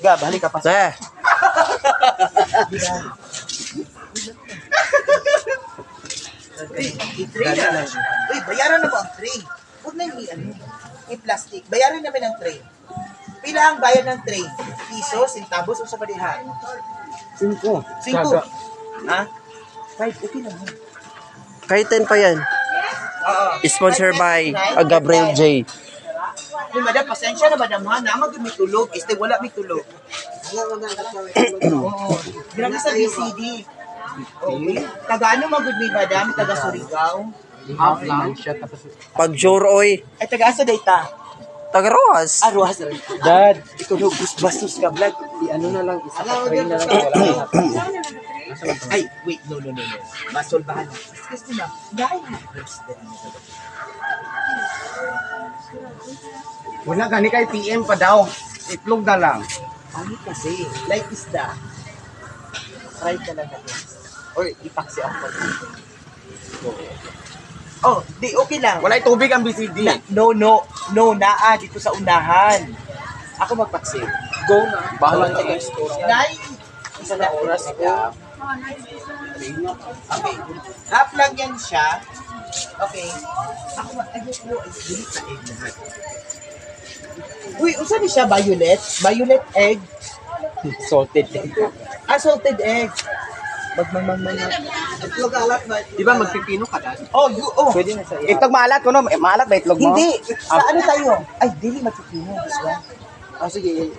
Gab, halika pa. I-tray na. Uy, bayaran na mo ang tray. Huwag na yung i-plastic. Bayaran namin ang tray. Pila ang bayad ng tray? Piso, centavos, o sa balihan? 5. 5. Ha? 5, okay lang. Kahit 10 pa yan. Oo. Sponsor by Gabriel J. Uy, madam, pasensya na, madam, ha? Naman may tulog. Este, wala may tulog. Oo. Grabe sa BCD. Okay. Taga ano magud may madam? Taga Surigao? Half lang siya tapos. Pag Joroy, Ay, taga asa dayta? Tagaroas. Arwas. Dad, Ikaw daw, bastos ka, vlog. ano na lang isa pa tray na lang wala na. Ay, wait, no. Masolbahan. Excuse me, ma'am. Dahil na first day. Wala gani kay PM pa daw. Itlog na lang. Ano kasi? Like isda. Try ka lang natin. Or ipaksi ako. Oh, di, okay lang. Wala tubig ang BCD. No, naa, dito sa unahan. Ako magpaksi. Go na. Bahala ka guys. Nay, isa na oras ko. Okay. Half lang yan siya. Okay. Ako ayoko delete na egg lahat. Uy, unsa ni siya violet? Violet egg. Salted. Salted egg. Magmang. Itlog alat ba? Di ba magpipino ka dad? Oh. Pwede na sa iyo. Itlog maalat ko no, maalat ba itlog mo? Hindi. Sa ano tayo? Ay, dili matutino. Ah sige.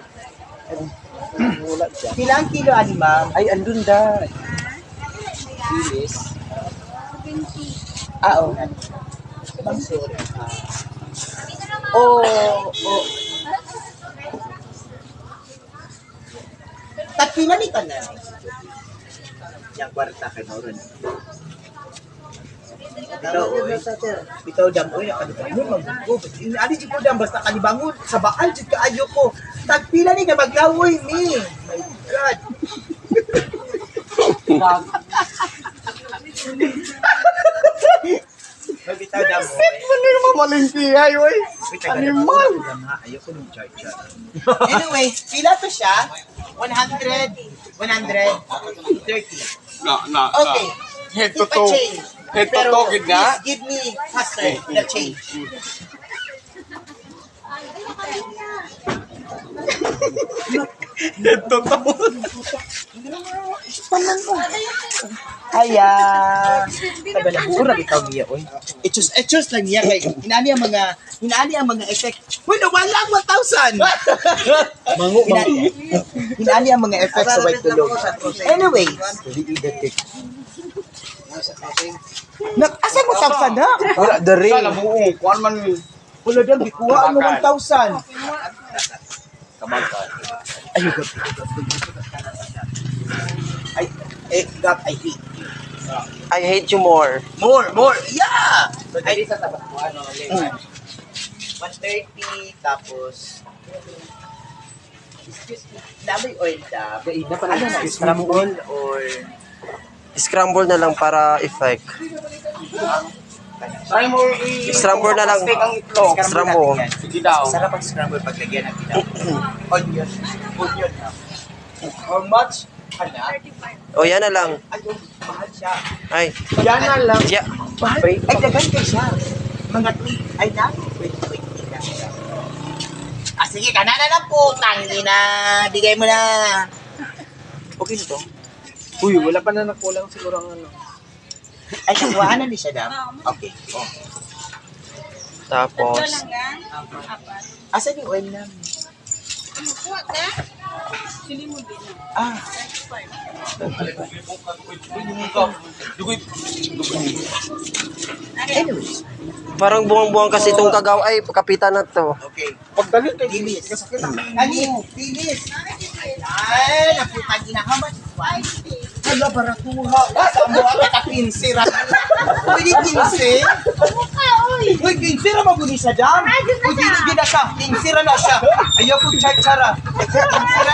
Wala siya. Ilang kilo ani, ma'am? Ay andun dad. Bilis. Oo. Ma'am, sorry. Oh. Takpila ni tanan. Yang kwarta kay Mauron. Bitaw dam oy nakalibangon magbugo. Ani jud ko dam basta kalibangon sa baal jud kaayo ko. Tagpila ni nga maglawoy mi. My God. Bitaw dam. Sit mo ni mamalingki ay oy. Animal. Ayoko nung char-char. Anyway, pila to siya? 100, 130. Na. Okay. Head If I change. Head to Pero toe, gid na? please give me faster the change. Head to toe. Haya. Tagalabura bitaw niya oy. Etos lang niya kay inani ang mga effect. Uy, nawala ang 1,000. Inani ang mga effects sa white tulog. Anyway, asa mo 1,000 ha? Wala, the ring. Sala mo kuan man. Wala dang gikuha mo 1,000. Kamangkan. Gab, I hate. I hate you more. More. Yeah. So dili sa tabat mo ano 130 tapos dami oil da. Gaida pa Ano na, scramble or Scramble na lang para effect. Try mo Scramble na lang. Steak ang itlog. Scramble. Sige daw. Sarap ang scramble pag lagyan ng onion. Onion na. How much? Hala? O yan na lang. Ayun, mahal siya. Ay. Yan na lang. Yeah. Mahal? Ay, dagan kayo siya. Mga tweet. Ay, na. Wait. Sige, kanan na lang po. Tangi na. Bigay mo na. Okay na to? Uy, wala pa na nakulang siguro ang ano. Ay, nakuhaan na ni siya daw. Okay. Oh. Tapos, Asan yung oil namin? Ah. Anyways. parang buwang-buwang kasi itong kagaw. Ay, kapitan na to. Okay. Pagdalit kay Bilis. Ani, bilis. Ay, naputan din na. How much is one? Hala, baratuha. Basta mo ang kata-15 ra. Pwede 15? Uy, 15 ra mabunin sa dam. Uy, hindi na siya. 15 ra na siya. Ayaw ko char-chara. 15 ra na.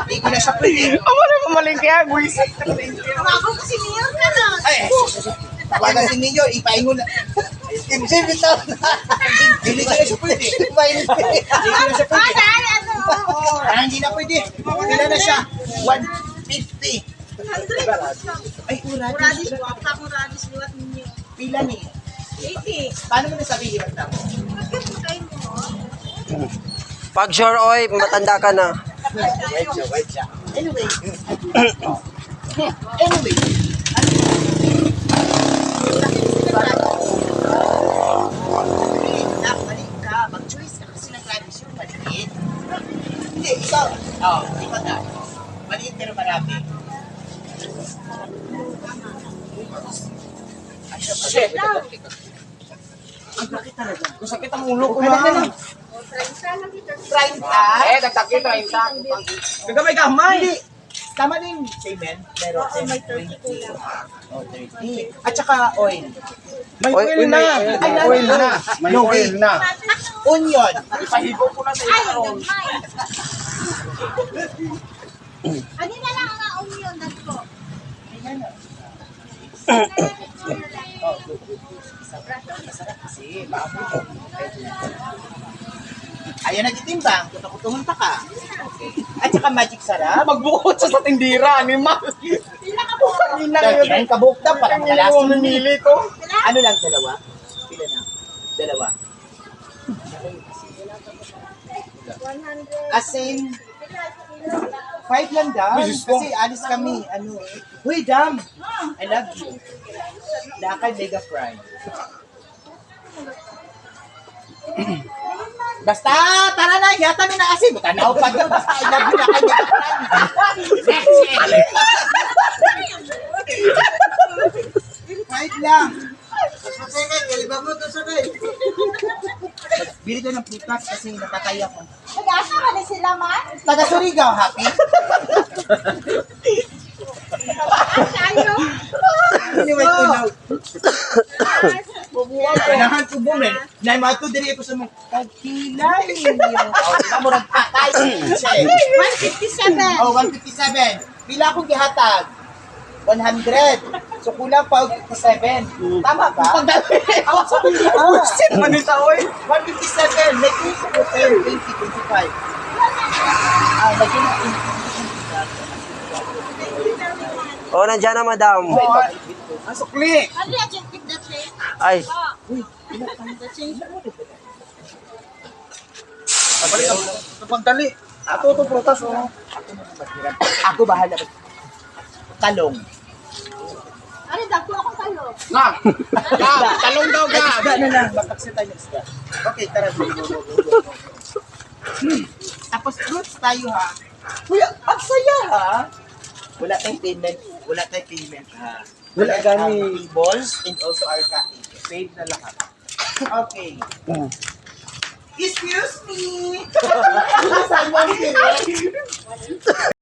Hindi ko na siya pwede. Amo na mamalingki ah, guys. Ay, tawagan si Mayor, ipaingon na. Hindi ko na siya pwede. Hindi ko na siya pwede. Hindi na pwede. Pila na siya? 150. Ay, Radis po, ako radis liwat ninyo. pila ni. 80. Paano mo nasabi liwat na mo? Magkakain mo. Pag sure, oy, matanda ka na. Wait siya. Anyway. Anyway. Mali ka. Mag-choice ka kasi ng radish yung maliit. Hindi, ikaw. Ikaw na. Maliit pero marami. Shit. Ang laki talaga. Kung sakit ang ulo ko Ano na na. lang? O, 30 lang dito. Trying ka? Dagdagin 30. Gagamay-gamay. Tama na yung payment, pero may 20. 30 lang. Oh, 30. At saka oil. May Oy, oil na. May oil na. May No, oil wait. na. Onion. Ipahibo ko na sa Ay, iyo. gamay. Ano na lang ang onion dagko? Kasi, baboy. Ayaw nagtitimbang, kutukutuhon pa ka. At saka magic sarap. Magbukod sa tindira, animal. Pila ka po. Kanina Kaya kabuk na, parang Kanina malas. yung mamimili ko. Ano lang, dalawa? Pila na? Dalawa. 100. Asin, 5 lang daw. Bisis ko. Kasi alis kami. Ano? Uy, Dam! I love you. Lakay Mega Prime. Basta, tara na, yata mi na asin. Tanaw pa doon. Basta, I love you na kay Mega Prime. Next! 5 lang. Bili ko ng prutas kasi natatay ako. Nag-asa ka na sila, man? Taga Surigao, happy? Tayo. Anyway, tunaw. Kailangan ko bumin. Na mato diri ko sa mga kagkilay ninyo. Murag patay. 157. Oh, 157. Pila akong gihatag? 100. So kulang pa og 57. Tama ba? Shit, manita, oy. 157. May piso ko 10, 20, 25. Lagi na. Oh, nandiyan na, madam. Ang sukli. Ano yung check the change? Ay, The change. Pabalik ako. Pagdali. Ato to prutas, oh. Ako bahala. Talong. Ano, dagko akong talo. Nga. Talong daw, ga. Isda na lang. Magpaksin tayo ng isda. Okay, tara. Go, go, go, go, go. Tapos fruits tayo ha. Kuya, ang saya ha. Wala tayong payment. Wala tayong payment ha. Wala gani. Tables and also our kain. Paid na lahat. Okay. Excuse me! Saan mo ang